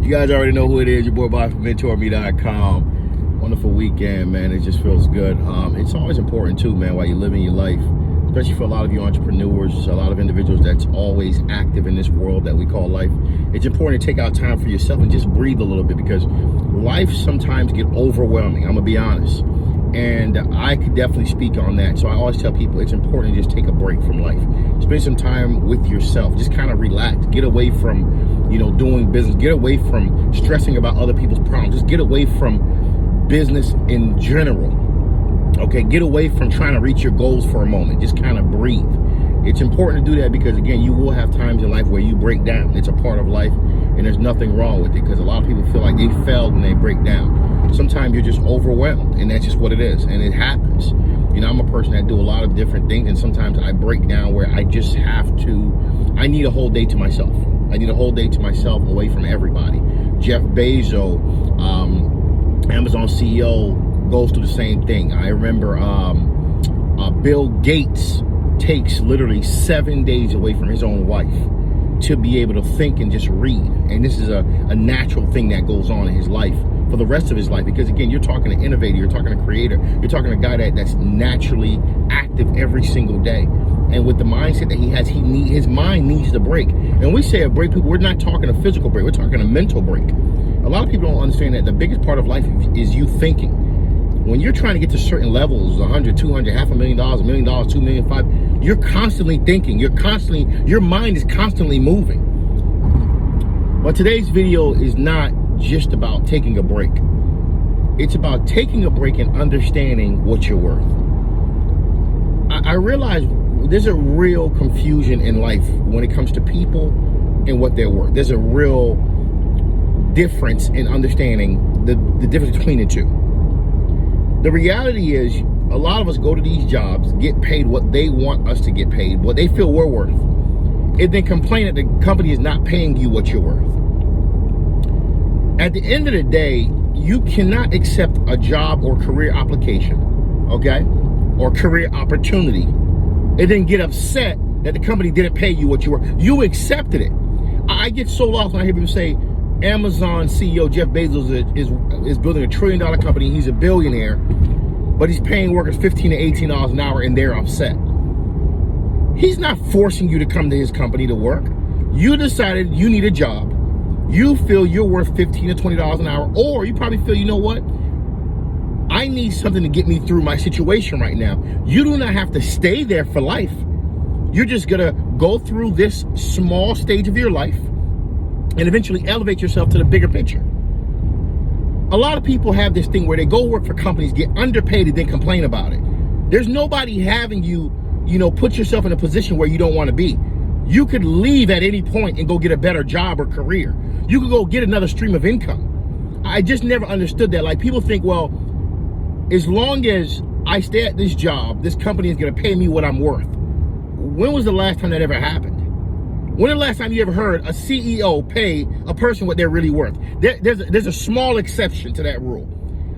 You guys already know who it is. Your boy Bob from Mentourme.com. Wonderful weekend, man. It just feels good. It's always important too, man, while you're living your life, especially for a lot of you entrepreneurs, a lot of individuals that's always active in this world that we call life. It's important to take out time for yourself and just breathe a little bit, because life sometimes get overwhelming. I'm gonna be honest. And I could definitely speak on that. So I always tell people it's important to just take a break from life. Spend some time with yourself. Just kind of relax. Get away from, doing business. Get away from stressing about other people's problems. Just get away from business in general. Okay, get away from trying to reach your goals for a moment. Just kind of breathe. It's important to do that because, again, you will have times in life where you break down. It's a part of life, and there's nothing wrong with it, because a lot of people feel like they failed when they break down. Sometimes you're just overwhelmed, and that's just what it is, and it happens. I'm a person that do a lot of different things, and sometimes I break down where I just have to, I need a whole day to myself. I need a whole day to myself away from everybody. Jeff Bezos, Amazon CEO, goes through the same thing. I remember Bill Gates takes literally 7 days away from his own wife to be able to think and just read. And this is a natural thing that goes on in his life for the rest of his life, because again, you're talking to an innovator, you're talking to a creator, you're talking to a guy that's naturally active every single day. And with the mindset that he has, his mind needs to break. And we say a break, people, we're not talking a physical break, we're talking a mental break. A lot of people don't understand that the biggest part of life is you thinking. When you're trying to get to certain levels, 100, 200, $500,000, $1 million, $2 million, $5 million, you're constantly thinking. Your mind is constantly moving. But today's video is not just about taking a break. It's about taking a break and understanding what you're worth. I realize there's a real confusion in life when it comes to people and what they're worth. There's a real difference in understanding the difference between the two. The reality is, a lot of us go to these jobs, get paid what they want us to get paid, what they feel we're worth, and then complain that the company is not paying you what you're worth. At the end of the day, you cannot accept a job or career application, okay, or career opportunity, and then get upset that the company didn't pay you what you were. You accepted it. I get so lost when I hear people say, Amazon CEO Jeff Bezos is building $1 trillion company. He's a billionaire, but he's paying workers $15 to $18 an hour, and they're upset. He's not forcing you to come to his company to work. You decided you need a job. You feel you're worth $15 to $20 an hour, or you probably feel, you know what? I need something to get me through my situation right now. You do not have to stay there for life. You're just gonna go through this small stage of your life and eventually elevate yourself to the bigger picture. A lot of people have this thing where they go work for companies, get underpaid, and then complain about it. There's nobody having you, put yourself in a position where you don't want to be. You could leave at any point and go get a better job or career. You could go get another stream of income. I just never understood that. Like, people think, well, as long as I stay at this job, this company is going to pay me what I'm worth. When was the last time that ever happened? When the last time you ever heard a CEO pay a person what they're really worth? There's a small exception to that rule.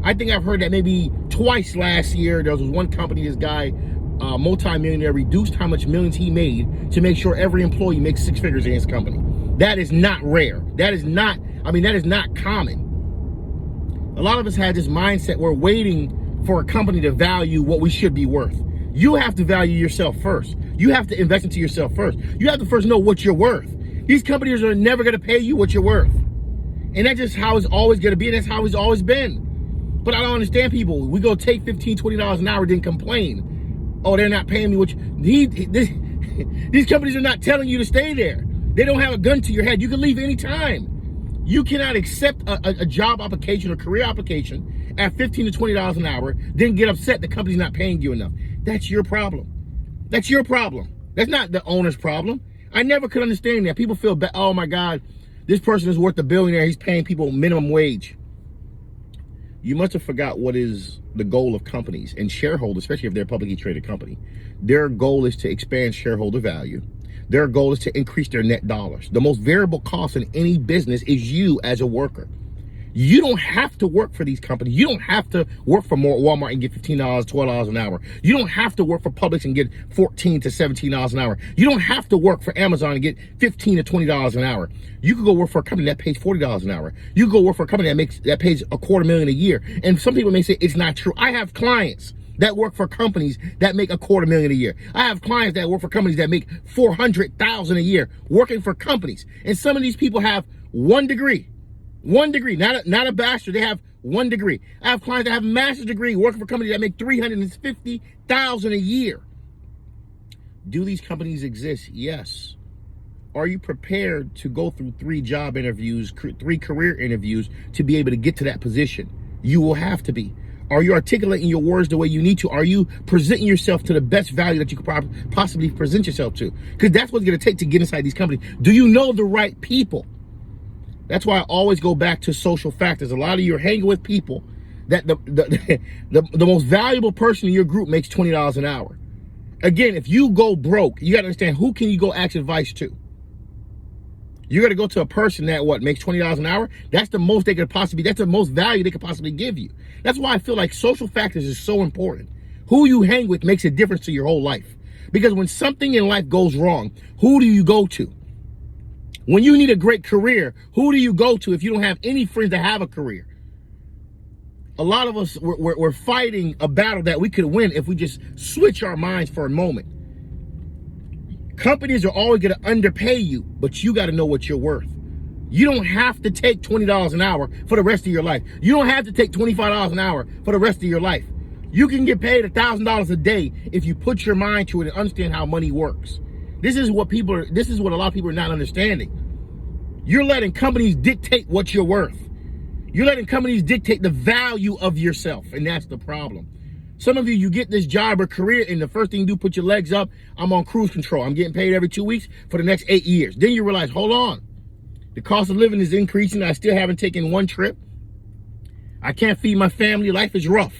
I think I've heard that maybe twice last year. There was one company, this guy, multi-millionaire, reduced how much millions he made to make sure every employee makes 6 figures in his company. That is not rare. That is not common. A lot of us had this mindset, we're waiting for a company to value what we should be worth. You have to value yourself first. You have to invest into yourself first. You have to first know what you're worth. These companies are never going to pay you what you're worth. And that's just how it's always going to be, and that's how it's always been. But I don't understand people. We go take $15, $20 an hour, then complain. Oh, they're not paying me what you... These companies are not telling you to stay there. They don't have a gun to your head. You can leave anytime. You cannot accept a job application or career application at $15 to $20 an hour, then get upset the company's not paying you enough. That's your problem. That's your problem. That's not the owner's problem. I never could understand that. People feel, oh my God, this person is worth $1 billion. He's paying people minimum wage. You must have forgot what is the goal of companies and shareholders, especially if they're a publicly traded company. Their goal is to expand shareholder value. Their goal is to increase their net dollars. The most variable cost in any business is you as a worker. You don't have to work for these companies. You don't have to work for Walmart and get $15, $12 an hour. You don't have to work for Publix and get $14 to $17 an hour. You don't have to work for Amazon and get $15 to $20 an hour. You could go work for a company that pays $40 an hour. You could go work for a company that pays $250,000 a year. And some people may say it's not true. I have clients that work for companies that make $250,000 a year. I have clients that work for companies that make $400,000 a year working for companies. And some of these people have one degree. One degree, not a bachelor. They have one degree. I have clients that have a master's degree working for companies that make $350,000 a year. Do these companies exist? Yes. Are you prepared to go through 3 job interviews, 3 career interviews to be able to get to that position? You will have to be. Are you articulating your words the way you need to? Are you presenting yourself to the best value that you could possibly present yourself to? Because that's what it's going to take to get inside these companies. Do you know the right people? That's why I always go back to social factors. A lot of you are hanging with people that the most valuable person in your group makes $20 an hour. Again, if you go broke, you got to understand, who can you go ask advice to? You're going to go to a person that makes $20 an hour. That's the most they could possibly, that's the most value they could possibly give you. That's why I feel like social factors is so important. Who you hang with makes a difference to your whole life. Because when something in life goes wrong, who do you go to? When you need a great career, who do you go to if you don't have any friends that have a career? A lot of us, we're fighting a battle that we could win if we just switch our minds for a moment. Companies are always going to underpay you, but you got to know what you're worth. You don't have to take $20 an hour for the rest of your life. You don't have to take $25 an hour for the rest of your life. You can get paid $1,000 a day if you put your mind to it and understand how money works. This is what a lot of people are not understanding. You're letting companies dictate what you're worth. You're letting companies dictate the value of yourself, and that's the problem. Some of you get this job or career, and the first thing you do, put your legs up. I'm on cruise control. I'm getting paid every 2 weeks for the next 8 years. Then you realize, hold on. The cost of living is increasing. I still haven't taken one trip. I can't feed my family. Life is rough.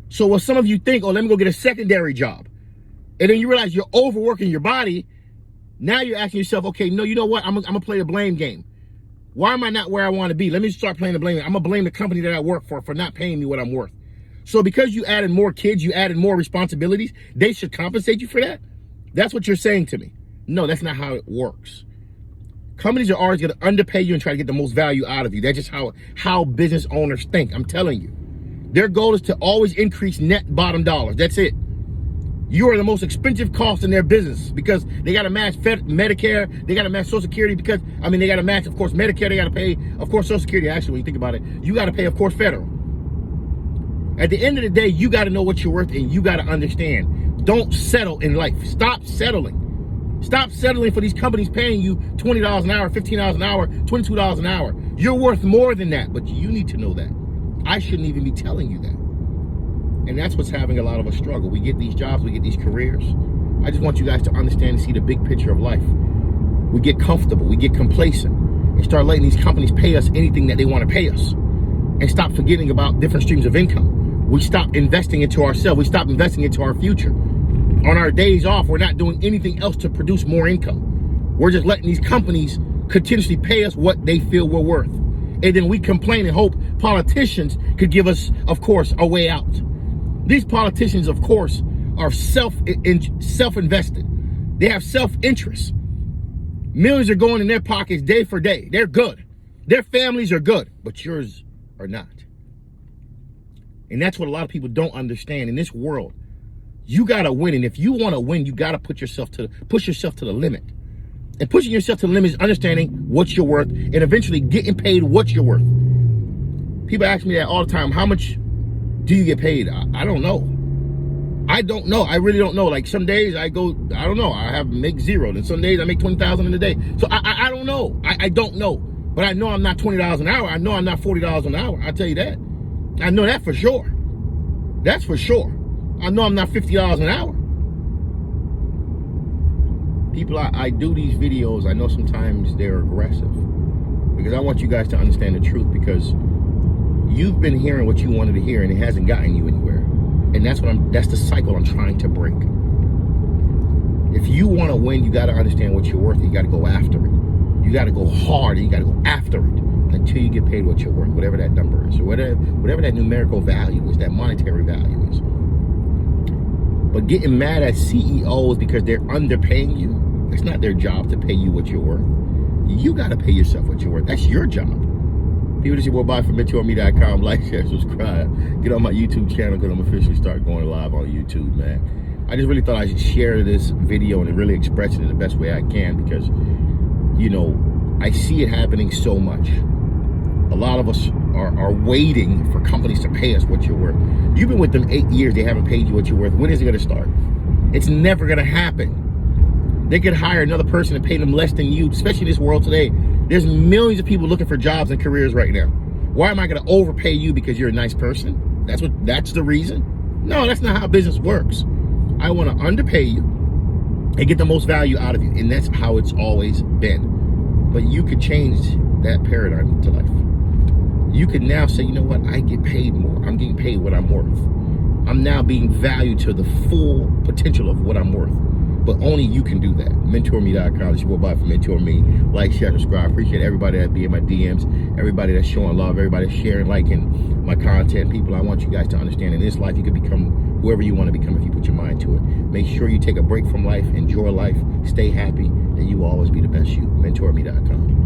So what some of you think, let me go get a secondary job. And then you realize you're overworking your body. Now you're asking yourself, okay, no, you know what? I'm going to play the blame game. Why am I not where I want to be? Let me start playing the blame game. I'm going to blame the company that I work for not paying me what I'm worth. So because you added more kids, you added more responsibilities, they should compensate you for that? That's what you're saying to me. No, that's not how it works. Companies are always going to underpay you and try to get the most value out of you. That's just how business owners think. I'm telling you. Their goal is to always increase net bottom dollars. That's it. You are the most expensive cost in their business because they got to match Medicare. They got to match Social Security because, they got to match, of course, Medicare. They got to pay, of course, Social Security. Actually, when you think about it, you got to pay, of course, federal. At the end of the day, you got to know what you're worth and you got to understand. Don't settle in life. Stop settling. Stop settling for these companies paying you $20 an hour, $15 an hour, $22 an hour. You're worth more than that, but you need to know that. I shouldn't even be telling you that. And that's what's having a lot of us struggle. We get these jobs, we get these careers. I just want you guys to understand and see the big picture of life. We get comfortable, we get complacent, and start letting these companies pay us anything that they want to pay us. And stop forgetting about different streams of income. We stop investing into ourselves. We stop investing into our future. On our days off, we're not doing anything else to produce more income. We're just letting these companies continuously pay us what they feel we're worth. And then we complain and hope politicians could give us, of course, a way out. These politicians, of course, are self-invested. They have self-interest. Millions are going in their pockets day for day. They're good. Their families are good, but yours are not. And that's what a lot of people don't understand. In this world, you got to win. And if you want to win, you got to push yourself to the limit. And pushing yourself to the limit is understanding what you're worth and eventually getting paid what you're worth. People ask me that all the time. How much do you get paid? I don't know. I don't know. I really don't know. Like some days I don't know. I make zero. And some days I make 20,000 in a day. So I don't know. I don't know. But I know I'm not $20 an hour. I know I'm not $40 an hour. I'll tell you that. I know that for sure. That's for sure. I know I'm not $50 an hour. People, I do these videos. I know sometimes they're aggressive because I want you guys to understand the truth, because you've been hearing what you wanted to hear and it hasn't gotten you anywhere. And that's the cycle I'm trying to break. If you want to win, you got to understand what you're worth. You got to go after it. You got to go hard and you got to go after it. until you get paid what you're worth, whatever that number is, or whatever that numerical value is, that monetary value is. But getting mad at CEOs because they're underpaying you, it's not their job to pay you what you're worth. You got to pay yourself what you're worth. That's your job. People, this is your boy Bobby from Mentourme.com. Like, share, subscribe. Get on my YouTube channel because I'm officially starting going live on YouTube, man. I just really thought I should share this video and really express it in the best way I can because, you know, I see it happening so much. A lot of us are waiting for companies to pay us what you're worth. You've been with them 8 years, they haven't paid you what you're worth. When is it gonna start? It's never gonna happen. They could hire another person and pay them less than you, especially in this world today. There's millions of people looking for jobs and careers right now. Why am I gonna overpay you because you're a nice person? That's the reason? No, that's not how business works. I wanna underpay you and get the most value out of you, and that's how it's always been. But you could change that paradigm to life. You could now say, you know what, I get paid more. I'm getting paid what I'm worth. I'm now being valued to the full potential of what I'm worth. But only you can do that. Mentourme.com. This is your boy Bobby from Mentourme. Like, share, subscribe. Appreciate everybody that be in my DMs, everybody that's showing love, everybody that's sharing, liking my content. People, I want you guys to understand in this life you can become whoever you want to become if you put your mind to it. Make sure you take a break from life, enjoy life, stay happy, and you will always be the best you. Mentourme.com.